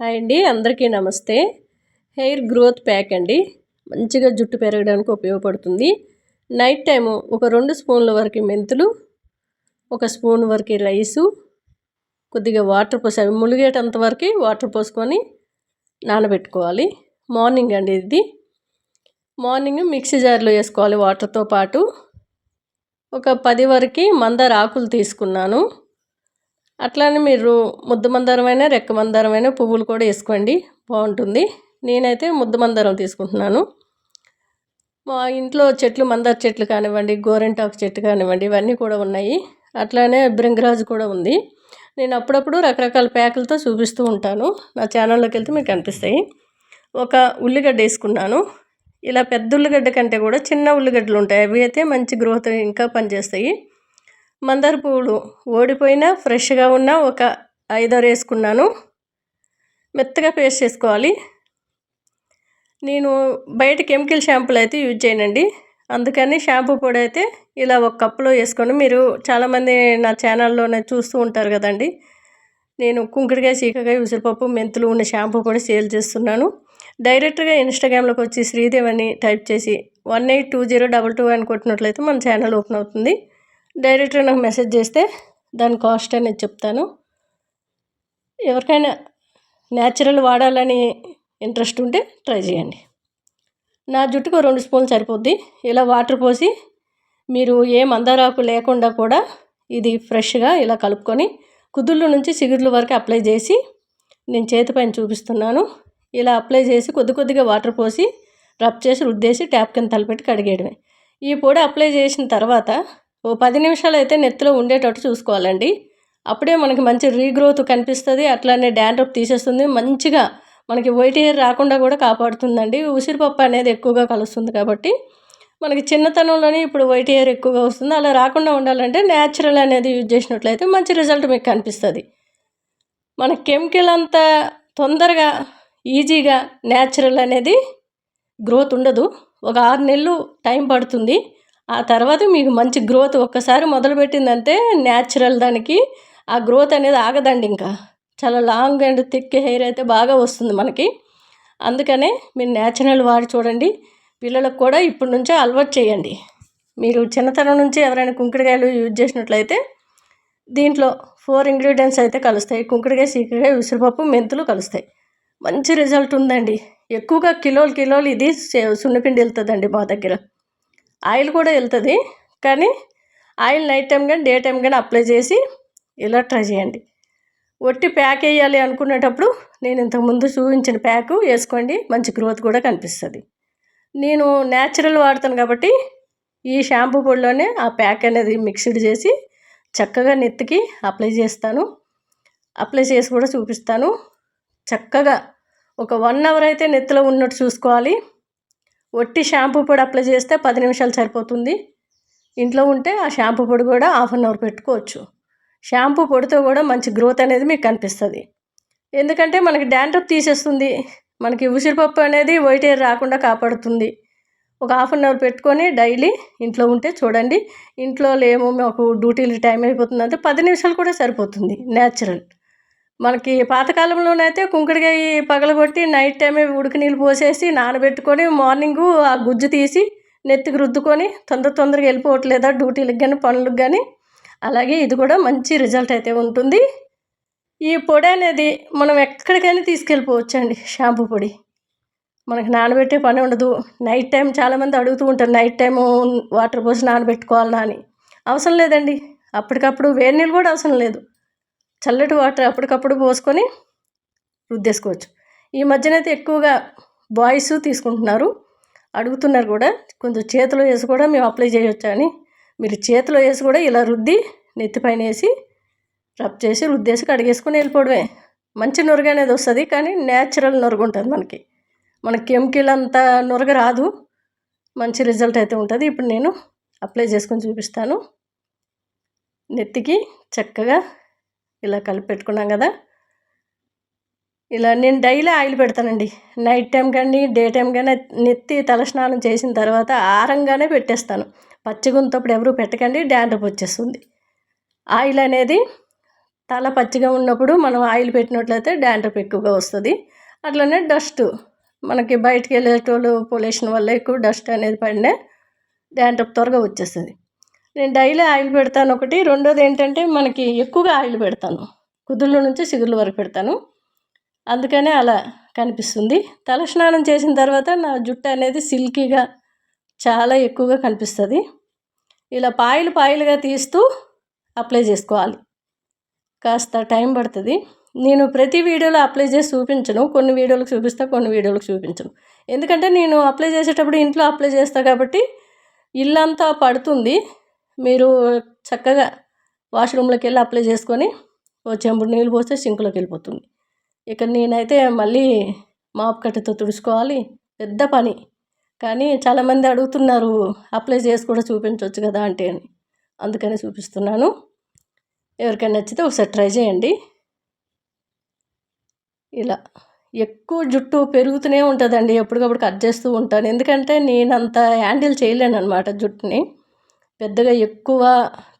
Hi అండి, అందరికీ నమస్తే. హెయిర్ గ్రోత్ ప్యాక్ అండి. మంచిగా జుట్టు పెరగడానికి ఉపయోగపడుతుంది. నైట్ టైము ఒక 2 స్పూన్ల వరకు మెంతులు, 1 స్పూన్ వరకు రైసు, కొద్దిగా వాటర్ పోసి అవి ములిగేటంత వరకు వాటర్ పోసుకొని నానబెట్టుకోవాలి. మార్నింగ్ అండి ఇది. మార్నింగ్ మిక్సీ జార్లో వేసుకోవాలి వాటర్తో పాటు. ఒక 10 వరకు మందార ఆకులు తీసుకున్నాను. అట్లానే మీరు ముద్ద మందారమైన రెక్క మందారమైన పువ్వులు కూడా వేసుకోండి, బాగుంటుంది. నేనైతే ముద్ద మందారం తీసుకుంటున్నాను. మా ఇంట్లో చెట్లు మందార చెట్లు కానివ్వండి, గోరెంటాకు చెట్టు కానివ్వండి, ఇవన్నీ కూడా ఉన్నాయి. అట్లానే భృంగరాజు కూడా ఉంది. నేను అప్పుడప్పుడు రకరకాల ప్యాకులతో చూపిస్తూ ఉంటాను. నా ఛానల్లోకి వెళ్తే మీకు కనిపిస్తాయి. ఒక ఉల్లిగడ్డ వేసుకున్నాను. ఇలా పెద్ద ఉల్లిగడ్డ కంటే కూడా చిన్న ఉల్లిగడ్డలు ఉంటాయి, అవి అయితే మంచి గ్రోత్ ఇంకా పనిచేస్తాయి. మందార పువ్వులు ఓడిపోయినా ఫ్రెష్గా ఉన్న ఒక 5-6 వేసుకున్నాను. మెత్తగా పేస్ట్ చేసుకోవాలి. నేను బయట కెమికల్ షాంపూలు అయితే యూజ్ చేయనండి, అందుకని షాంపూ పొడి అయితే ఇలా ఒక కప్పులో వేసుకొని, మీరు చాలామంది నా ఛానల్లోనే చూస్తూ ఉంటారు కదండి. నేను కుంకుడుకాయ, చీకకాయ, ఉసిరిపప్పు, మెంతులు ఉన్న షాంపూ కూడా సేల్ చేస్తున్నాను. డైరెక్ట్గా ఇన్స్టాగ్రామ్లోకి వచ్చి శ్రీదేవి అని టైప్ చేసి 182022 అని కొట్టినట్లయితే మన ఛానల్ ఓపెన్ అవుతుంది. డైరెక్ట్గా నాకు మెసేజ్ చేస్తే దాని కాస్ట్ అనేది చెప్తాను. ఎవరికైనా న్యాచురల్ వాడాలని ఇంట్రెస్ట్ ఉంటే ట్రై చేయండి. నా జుట్టుకు 2 స్పూన్లు సరిపోద్ది. ఇలా వాటర్ పోసి మీరు ఏ మందారాకు లేకుండా కూడా ఇది ఫ్రెష్గా ఇలా కలుపుకొని కుదుళ్ళ నుంచి చిగుర్ల వరకు అప్లై చేసి, నేను చేతి పైన చూపిస్తున్నాను. ఇలా అప్లై చేసి కొద్దిగా వాటర్ పోసి రబ్ చేసి రుద్దేసి ట్యాప్ కింద తలపెట్టి కడిగేయడమే. ఈ పొడి అప్లై చేసిన తర్వాత ఓ 10 నిమిషాలు అయితే నెత్తిలో ఉండేటట్టు చూసుకోవాలండి. అప్పుడే మనకి మంచి రీగ్రోత్ కనిపిస్తుంది. అట్లానే డాండ్రఫ్ తీసేస్తుంది. మంచిగా మనకి వైట్ హెయిర్ రాకుండా కూడా కాపాడుతుందండి. ఉసిరిపప్పు అనేది ఎక్కువగా కలుస్తుంది కాబట్టి మనకి చిన్నతనంలోనే ఇప్పుడు వైట్ హెయిర్ ఎక్కువగా వస్తుంది. అలా రాకుండా ఉండాలంటే న్యాచురల్ అనేది యూజ్ చేసినట్లయితే మంచి రిజల్ట్ మీకు కనిపిస్తుంది. మన కెమికల్ అంత తొందరగా ఈజీగా న్యాచురల్ అనేది గ్రోత్ ఉండదు. ఒక 6 నెలలు టైం పడుతుంది. ఆ తర్వాత మీకు మంచి గ్రోత్ ఒక్కసారి మొదలుపెట్టిందంటే న్యాచురల్ దానికి ఆ గ్రోత్ అనేది ఆగదండి. ఇంకా చాలా లాంగ్ అండ్ థిక్ హెయిర్ అయితే బాగా వస్తుంది మనకి. అందుకనే మీరు న్యాచురల్ వాడి చూడండి. పిల్లలకు కూడా ఇప్పటి నుంచే అలవాటు చేయండి. మీరు చిన్నతనం నుంచి ఎవరైనా కుంకుడుకాయలు యూజ్ చేసినట్లయితే దీంట్లో 4 ఇంగ్రీడియంట్స్ అయితే కలుస్తాయి. కుంకుడుకాయ, చీకకాయ, ఉసిరిపప్పు, మెంతులు కలుస్తాయి. మంచి రిజల్ట్ ఉందండి. ఎక్కువగా కిలోలు ఇది సున్నపిండి వెళ్తుందండి మా దగ్గర. ఆయిల్ కూడా వెళ్తుంది, కానీ ఆయిల్ నైట్ టైం కానీ డే టైం కానీ అప్లై చేసి ఇలా ట్రై చేయండి. ఒట్టి ప్యాక్ వేయాలి అనుకునేటప్పుడు నేను ఇంతకుముందు చూపించిన ప్యాకు వేసుకోండి, మంచి గ్రోత్ కూడా కనిపిస్తుంది. నేను న్యాచురల్ వాడతాను కాబట్టి ఈ షాంపూ పొడిలోనే ఆ ప్యాక్ అనేది మిక్స్డ్ చేసి చక్కగా నెత్తికి అప్లై చేస్తాను. అప్లై చేసి కూడా చూపిస్తాను. చక్కగా ఒక 1 అవర్ అయితే నెత్తిలో ఉన్నట్టు చూసుకోవాలి. ఒట్టి షాంపూ పొడి అప్లై చేస్తే 10 నిమిషాలు సరిపోతుంది. ఇంట్లో ఉంటే ఆ షాంపూ పొడి కూడా 1/2 అవర్ పెట్టుకోవచ్చు. షాంపూ పొడితో కూడా మంచి గ్రోత్ అనేది మీకు కనిపిస్తుంది. ఎందుకంటే మనకి డాండ్రఫ్ తీసేస్తుంది. మనకి ఉసిరిపప్పు అనేది వైట్ హెయిర్ రాకుండా కాపాడుతుంది. ఒక 1/2 అవర్ పెట్టుకొని డైలీ ఇంట్లో ఉంటే చూడండి. ఇంట్లో లేము, మాకు డ్యూటీలు టైం అయిపోతుందంటే 10 నిమిషాలు కూడా సరిపోతుంది. న్యాచురల్ మనకి పాతకాలంలోనైతే కుంకుడుకాయ పగలగొట్టి నైట్ టైమే ఉడికి నీళ్ళు పోసేసి నానబెట్టుకొని మార్నింగు ఆ గుజ్జు తీసి నెత్తికి రుద్దుకొని తొందరగా వెళ్ళిపోవట్లేదా డ్యూటీలకు కానీ పనులకు కానీ. అలాగే ఇది కూడా మంచి రిజల్ట్ అయితే ఉంటుంది. ఈ పొడి అనేది మనం ఎక్కడికైనా తీసుకెళ్ళిపోవచ్చండి. షాంపూ పొడి మనకి నానబెట్టే పని ఉండదు. నైట్ టైం చాలామంది అడుగుతూ ఉంటారు, నైట్ టైము వాటర్ పోసి నానబెట్టుకోవాలన్నా అని. అవసరం లేదండి. అప్పటికప్పుడు వేడి నీళ్ళు కూడా అవసరం లేదు. చల్లటి వాటర్ అప్పటికప్పుడు పోసుకొని రుద్దేసుకోవచ్చు. ఈ మధ్యనైతే ఎక్కువగా బాయ్స్ తీసుకుంటున్నారు, అడుగుతున్నారు కూడా. కొంచెం చేతిలో వేసి కూడా మేము అప్లై చేయొచ్చా అని. మీరు చేతిలో వేసి కూడా ఇలా రుద్ది నెత్తిపైన వేసి రబ్ చేసి రుద్దేసి కడిగేసుకొని వెళ్ళిపోవడమే. మంచి నురగ అనేది వస్తుంది, కానీ న్యాచురల్ నురగ ఉంటుంది మనకి. మన కెమికల్ అంత నురగ రాదు. మంచి రిజల్ట్ అయితే ఉంటుంది. ఇప్పుడు నేను అప్లై చేసుకొని చూపిస్తాను. నెత్తికి చక్కగా ఇలా కలిపి పెట్టుకున్నాం కదా. ఇలా నేను డైలీ ఆయిల్ పెడతానండి. నైట్ టైం కానీ డే టైం కానీ నెత్తి తలస్నానం చేసిన తర్వాత ఆరంగానే పెట్టేస్తాను. పచ్చిగుంతప్పుడు ఎవరు పెట్టకండి, డాండ్రఫ్ వచ్చేస్తుంది. ఆయిల్ అనేది తల పచ్చిగా ఉన్నప్పుడు మనం ఆయిల్ పెట్టినట్లయితే డాండ్రఫ్ ఎక్కువగా వస్తుంది. అట్లనే డస్ట్ మనకి బయటికి వెళ్ళేటోళ్ళు పొల్యూషన్ వల్ల ఎక్కువ డస్ట్ అనేది పడినా డాండ్రఫ్ త్వరగా వచ్చేస్తుంది. నేను డైలీ ఆయిల్ పెడతాను ఒకటి. రెండోది ఏంటంటే మనకి ఎక్కువగా ఆయిల్ పెడతాను, కుదుళ్ళ నుంచి చిగుర్ల వరకు పెడతాను, అందుకనే అలా కనిపిస్తుంది. తలస్నానం చేసిన తర్వాత నా జుట్టు అనేది సిల్కీగా చాలా ఎక్కువగా కనిపిస్తుంది. ఇలా పాయలుగా తీస్తూ అప్లై చేసుకోవాలి. కాస్త టైం పడుతుంది. నేను ప్రతి వీడియోలో అప్లై చేసి చూపించను, కొన్ని వీడియోలకు చూపిస్తా, కొన్ని వీడియోలకు చూపించను. ఎందుకంటే నేను అప్లై చేసేటప్పుడు ఇంట్లో అప్లై చేస్తా కాబట్టి ఇల్లంతా పడుతుంది. మీరు చక్కగా వాష్రూమ్లోకి వెళ్ళి అప్లై చేసుకొని ఓ చెంబుడు నీళ్ళు పోస్తే సింక్లోకి వెళ్ళిపోతుంది. ఇక నేనైతే మళ్ళీ మాప్ కట్టతో తుడుచుకోవాలి, పెద్ద పని. కానీ చాలామంది అడుగుతున్నారు అప్లై చేసి కూడా చూపించవచ్చు కదా అంటే అని, అందుకని చూపిస్తున్నాను. ఎవరికైనా నచ్చితే ఒకసారి ట్రై చేయండి. ఇలా ఎక్కువ జుట్టు పెరుగుతూనే ఉంటుందండి, ఎప్పటికప్పుడు కట్ చేస్తూ ఉంటాను. ఎందుకంటే నేను అంత హ్యాండిల్ చేయలేను అనమాట జుట్టుని. పెద్దగా ఎక్కువ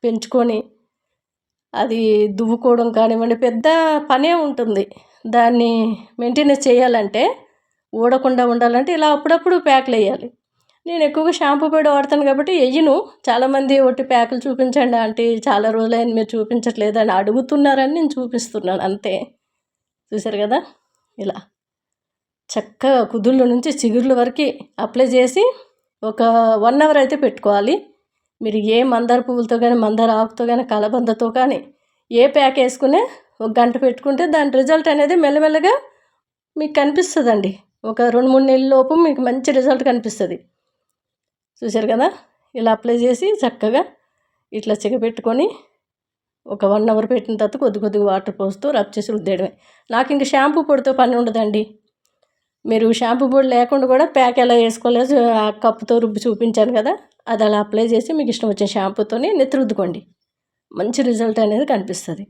పెంచుకొని అది దువ్వుకోవడం కానివ్వండి, పెద్ద పనే ఉంటుంది. దాన్ని మెయింటెనెన్స్ చేయాలంటే, ఊడకుండా ఉండాలంటే ఇలా అప్పుడప్పుడు ప్యాక్లు వేయాలి. నేను ఎక్కువగా షాంపూ పొడి వాడతాను కాబట్టి వెయ్యను. చాలామంది ఒట్టి ప్యాకులు చూపించండి ఆంటీ, చాలా రోజులైంది మీరు చూపించట్లేదు అని అడుగుతున్నారని నేను చూపిస్తున్నాను అంతే. చూసారు కదా, ఇలా చక్కగా కుదుళ్ళ నుంచి చిగుర్ల వరకు అప్లై చేసి ఒక 1 అవర్ అయితే పెట్టుకోవాలి. మీరు ఏ మందార పువ్వులతో కానీ, మందార ఆకుతో కానీ, కలబందతో కానీ ఏ ప్యాక్ వేసుకునే ఒక గంట పెట్టుకుంటే దాని రిజల్ట్ అనేది మెల్లమెల్లగా మీకు కనిపిస్తుందండి. ఒక 2-3 నెలల లోపు మీకు మంచి రిజల్ట్ కనిపిస్తుంది. చూసారు కదా, ఇలా అప్లై చేసి చక్కగా ఇట్లా చిగపెట్టుకొని ఒక 1 అవర్ పెట్టిన తర్వాత కొద్దిగా వాటర్ పోస్తూ రబ్ చేసి రుద్దేయడమే. నాకు ఇంక షాంపూ పొడితో పని ఉండదండి. మీరు షాంపూ పొడి లేకుండా కూడా ప్యాక్ ఎలా వేసుకోలేదు ఆ కప్పుతో రుబ్బి చూపించాను కదా, అది అలా అప్లై చేసి మీకు ఇష్టం వచ్చిన షాంపూతోని నెత్తి రుద్దుకోండి. మంచి రిజల్ట్ అనేది కనిపిస్తుంది.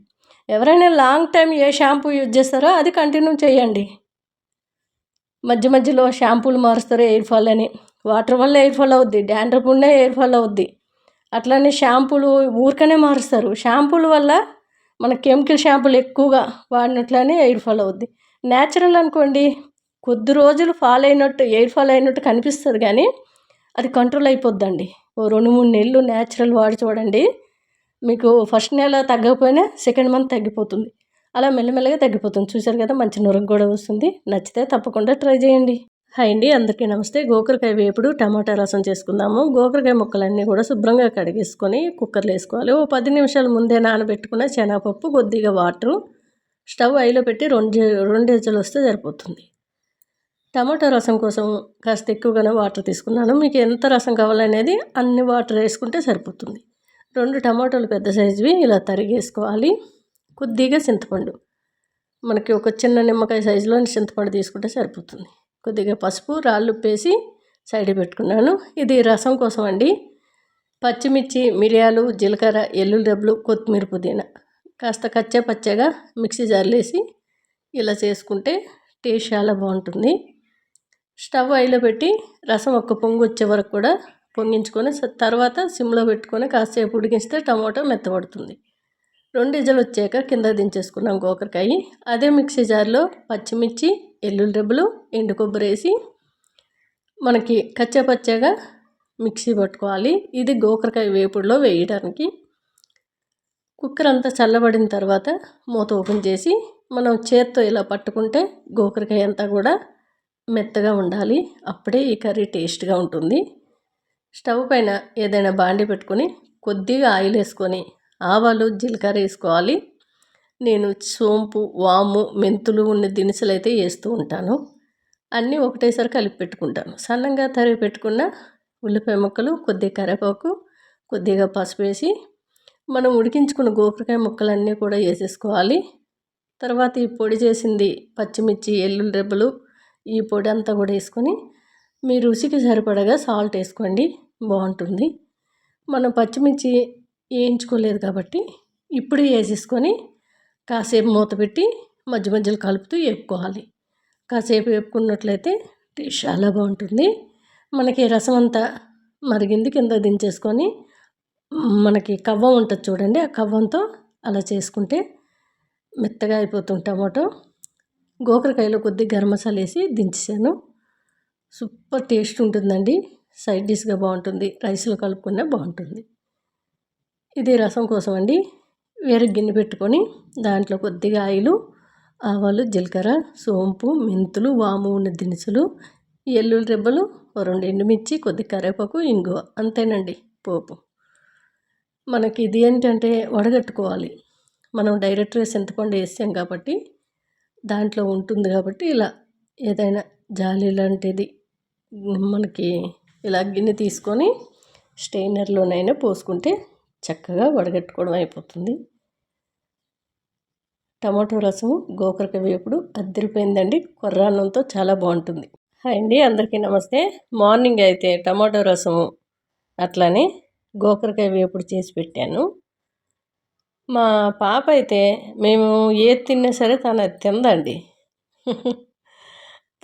ఎవరైనా లాంగ్ టైం ఏ షాంపూ యూజ్ చేస్తారో అది కంటిన్యూ చేయండి. మధ్య మధ్యలో షాంపూలు మారుస్తారు ఎయిర్ ఫాల్ అని. వాటర్ వల్ల ఎయిర్ ఫాల్ అవుద్ది, డాండ్రఫ్ ఉండే ఎయిర్ ఫాల్ అవుద్ది. అట్లనే షాంపూలు ఊరికనే మారుస్తారు. షాంపూల వల్ల మన కెమికల్ షాంపూలు ఎక్కువగా వాడినట్లనే ఎయిర్ ఫాల్ అవుద్ది. న్యాచురల్ అనుకోండి, కొద్ది రోజులు ఎయిర్ ఫాల్ అయినట్టు కనిపిస్తుంది, కానీ అది కంట్రోల్ అయిపోద్దండి. ఓ 2-3 నెలలు న్యాచురల్ వాడి చూడండి, మీకు ఫస్ట్ నెల తగ్గకపోయినా సెకండ్ మంత్ తగ్గిపోతుంది. అలా మెల్లమెల్లగా తగ్గిపోతుంది. చూసారు కదా, మంచి నురగ కూడా వస్తుంది. నచ్చితే తప్పకుండా ట్రై చేయండి. హాయ్ అండి, అందరికీ నమస్తే. గోకరకాయ వేపుడు టమాటా రసం చేసుకుందాము. గోకరకాయ ముక్కలన్నీ కూడా శుభ్రంగా కడిగేసుకొని కుక్కర్లో వేసుకోవాలి. ఓ 10 నిమిషాల ముందే నానబెట్టుకున్న శనగపప్పు, కొద్దిగా వాటరు, స్టవ్ హైలో పెట్టి 2 విజిల్లు వస్తే సరిపోతుంది. టమాటా రసం కోసం కాస్త ఎక్కువగానే వాటర్ తీసుకున్నాను. మీకు ఎంత రసం కావాలనేది అన్ని వాటర్ వేసుకుంటే సరిపోతుంది. 2 టమాటాలు పెద్ద సైజువి ఇలా తరిగేసుకోవాలి. కొద్దిగా చింతపండు, మనకి ఒక చిన్న నిమ్మకాయ సైజులో చింతపండు తీసుకుంటే సరిపోతుంది. కొద్దిగా పసుపు, రాళ్ళు ఉప్పేసి సైడ్ పెట్టుకున్నాను. ఇది రసం కోసం అండి. పచ్చిమిర్చి, మిరియాలు, జీలకర్ర, ఎల్లుల్లి రెబ్బలు, కొత్తిమీర, పుదీనా కాస్త పచ్చగా మిక్సీ జార్లో వేసి ఇలా చేసుకుంటే టేస్ట్ చాలా బాగుంటుంది. స్టవ్ హైలో పెట్టి రసం ఒక్క పొంగు వచ్చే వరకు కూడా పొంగించుకొని తర్వాత సిమ్లో పెట్టుకొని కాసేపు ఉడికిస్తే టమాటో మెత్తబడుతుంది. 2 విజిల్లు వచ్చాక కింద దించేసుకున్నాం గోకరకాయ. అదే మిక్సీ జార్లో పచ్చిమిర్చి, ఎల్లుల్లి రెబ్బలు, ఎండు కొబ్బరి వేసి మనకి పచ్చగా మిక్సీ పట్టుకోవాలి. ఇది గోకరకాయ వేపుడులో వేయడానికి. కుక్కర్ అంతా చల్లబడిన తర్వాత మూత ఓపెన్ చేసి మనం చేత్తో ఇలా పట్టుకుంటే గోకరకాయ అంతా కూడా మెత్తగా ఉండాలి. అప్పుడే ఈ కర్రీ టేస్ట్గా ఉంటుంది. స్టవ్ పైన ఏదైనా బాండి పెట్టుకొని కొద్దిగా ఆయిల్ వేసుకొని ఆవాలు, జీలకర్ర వేసుకోవాలి. నేను సోంపు, వాము, మెంతులు ఉన్న దినుసులు అయితే వేస్తూ ఉంటాను. అన్నీ ఒకటేసారి కలిపి పెట్టుకుంటాను. సన్నంగా తరిగి పెట్టుకున్న ఉల్లిపాయ ముక్కలు, కొద్దిగా కరివేపాకు, కొద్దిగా పసుపు వేసి మనం ఉడికించుకున్న గోకరకాయ ముక్కలన్నీ కూడా వేసేసుకోవాలి. తర్వాత ఈ పొడి చేసింది పచ్చిమిర్చి, ఎల్లుల్లి రెబ్బలు, ఈ పొడి అంతా కూడా వేసుకొని మీ రుచికి సరిపడగా సాల్ట్ వేసుకోండి, బాగుంటుంది. మనం పచ్చిమిర్చి వేయించుకోలేదు కాబట్టి ఇప్పుడు వేసేసుకొని కాసేపు మూత పెట్టి మధ్యలో కలుపుతూ వేపుకోవాలి. కాసేపు వేపుకున్నట్లయితే టేస్ట్ చాలా బాగుంటుంది. మనకి రసం అంతా మరిగింది, కింద దించేసుకొని మనకి కవ్వం ఉంటుంది చూడండి, ఆ కవ్వంతో అలా చేసుకుంటే మెత్తగా అయిపోతుంది టమాటో. గోకరకాయలో కొద్దిగా గరం మసాలా వేసి దించేసాను. సూపర్ టేస్ట్ ఉంటుందండి. సైడ్ డిష్గా బాగుంటుంది, రైస్లో కలుపుకున్నా బాగుంటుంది. ఇది రసం కోసం అండి. వేరే గిన్నె పెట్టుకొని దాంట్లో కొద్దిగా ఆయిలు, ఆవాలు, జీలకర్ర, సోంపు, మెంతులు, వాము ఉన్న దినుసులు, ఎల్లుల్లి రెబ్బలు, 2 ఎండుమిర్చి, కొద్దిగా కరివేపాకు, ఇంగువ, అంతేనండి పోపు. మనకి ఇది ఏంటంటే వడగట్టుకోవాలి. మనం డైరెక్ట్గా చింతపండు వేసాం కాబట్టి దాంట్లో ఉంటుంది కాబట్టి ఇలా ఏదైనా జాలి లాంటిది మనకి ఇలా గిన్నె తీసుకొని స్టెయినర్లోనైనా పోసుకుంటే చక్కగా వడగట్టుకోవడం అయిపోతుంది. టమాటో రసము, గోకరకాయ వేపుడు అద్దరిపోయిందండి. కొర్రాన్నంతో చాలా బాగుంటుంది. హాయ్ అండి, అందరికీ నమస్తే. మార్నింగ్ అయితే టమాటో రసము అట్లానే గోకరకాయ వేపుడు చేసి పెట్టాను. మా పాప అయితే మేము ఏది తిన్నా సరే తను అది తిందండి.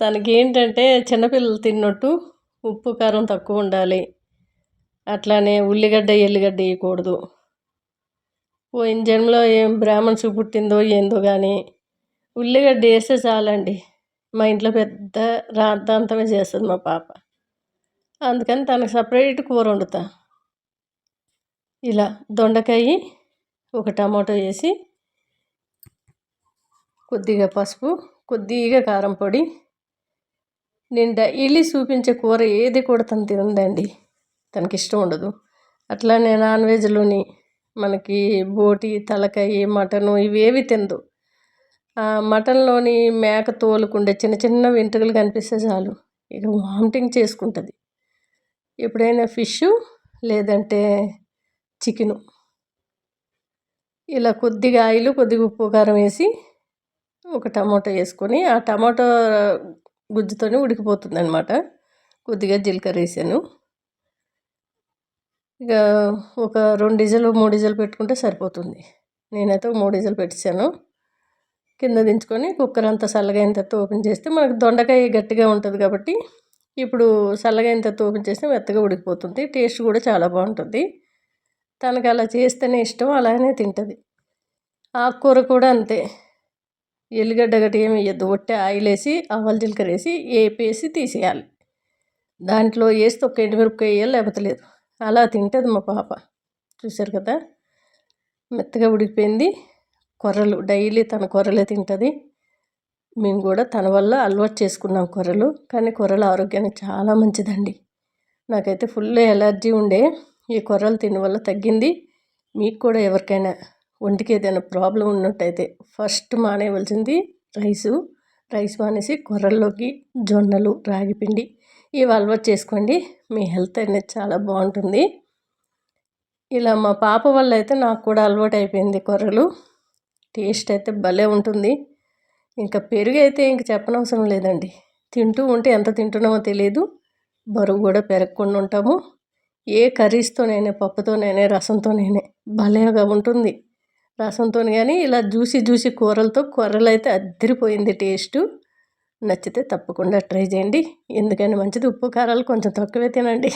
తనకి ఏంటంటే చిన్నపిల్లలు తిన్నట్టు ఉప్పు కారం తక్కువ ఉండాలి, అట్లానే ఉల్లిగడ్డ ఎల్లిగడ్డ వేయకూడదు. పోయిన జన్మలో ఏం బ్రాహ్మణ్స్కి పుట్టిందో ఏందో కానీ ఉల్లిగడ్డ వేస్తే చాలండి, మా ఇంట్లో పెద్ద రాద్ధాంతమే చేస్తుంది మా పాప. అందుకని తనకు సపరేట్ కూర వండుతా. ఇలా దొండకాయ, ఒక టమాటో వేసి కొద్దిగా పసుపు, కొద్దిగా కారం పొడి. నేను డైలీ చూపించే కూర ఏది కూడా తను తిందండి, తనకి ఇష్టం ఉండదు. అట్లానే నాన్ వెజ్లోని మనకి బోటి, తలకాయ, మటను ఇవేవి తిందు. మటన్లోని మేక తోలుకుండే చిన్న చిన్న వెంట్రుకలు కనిపిస్తే చాలు ఇక వామిటింగ్ చేసుకుంటుంది. ఎప్పుడైనా ఫిష్ లేదంటే చికెను ఇలా కొద్దిగా ఆయిల్, కొద్దిగా ఉప్పు కారం వేసి ఒక టమాటో వేసుకొని ఆ టమాటో గుజ్జుతోనే ఉడికిపోతుంది అనమాట. కొద్దిగా జీలకర్ర వేసాను. ఇక ఒక 2 విజిల్ 3 విజిల్ పెట్టుకుంటే సరిపోతుంది. నేనైతే 3 విజిల్ పెట్టేశాను. కింద దించుకొని కుక్కర్ అంతా చల్లగా అయిన తర్వాత ఓపెన్ చేస్తే మనకు దొండకాయ గట్టిగా ఉంటుంది కాబట్టి ఇప్పుడు చల్లగా అయిన తర్వాత ఓపెన్ చేస్తే మెత్తగా ఉడికిపోతుంది. టేస్ట్ కూడా చాలా బాగుంటుంది. తనకు అలా చేస్తేనే ఇష్టం, అలానే తింటుంది. ఆకుకూర కూడా అంతే, ఎల్లిగడ్డ గట్టి ఏమి వేయద్దు, ఒట్టి ఆయిల్ వేసి ఆవాలు జీలకర్ర వేసి వేపేసి తీసేయాలి. దాంట్లో వేస్తే ఒక్క ఎండుమిరపకాయ వేయాలి, లేకపోతే లేదు. అలా తింటుంది మా పాప. చూశారు కదా, మెత్తగా ఉడికిపోయింది. కొర్రలు డైలీ తన కొర్రలే తింటుంది. మేము కూడా తన వల్ల అలవాటు చేసుకున్నాం కొర్రలు. కానీ కొర్రలు ఆరోగ్యానికి చాలా మంచిదండి. నాకైతే ఫుల్ ఎలర్జీ ఉండే, ఈ కొర్రలు తిన వల్ల తగ్గింది. మీకు కూడా ఎవరికైనా ఒంటికి ఏదైనా ప్రాబ్లం ఉన్నట్టయితే ఫస్ట్ మానేయవలసింది రైస్ మానేసి కొర్రల్లోకి జొన్నలు, రాగిపిండి ఇవి అలవాటు చేసుకోండి. మీ హెల్త్ అనేది చాలా బాగుంటుంది. ఇలా మా పాప వల్ల అయితే నాకు కూడా అలవాటు అయిపోయింది కొర్రలు. టేస్ట్ అయితే భలే ఉంటుంది. ఇంకా పెరుగు అయితే ఇంక చెప్పనవసరం లేదండి. తింటూ ఉంటే ఎంత తింటున్నామో తెలియదు, బరువు కూడా పెరగకుండా ఉంటాము. ఏ కర్రీస్తోనైనా, పప్పుతోనైనా, రసంతోనైనా భలేగా ఉంటుంది. రసంతో కానీ ఇలా జ్యూసీ కూరలతో కొర్రలు అయితే అద్దరిపోయింది టేస్టు. నచ్చితే తప్పకుండా ట్రై చేయండి. ఎందుకని మంచిది, ఉప్పు కారాలు కొంచెం తక్కువే తినండి.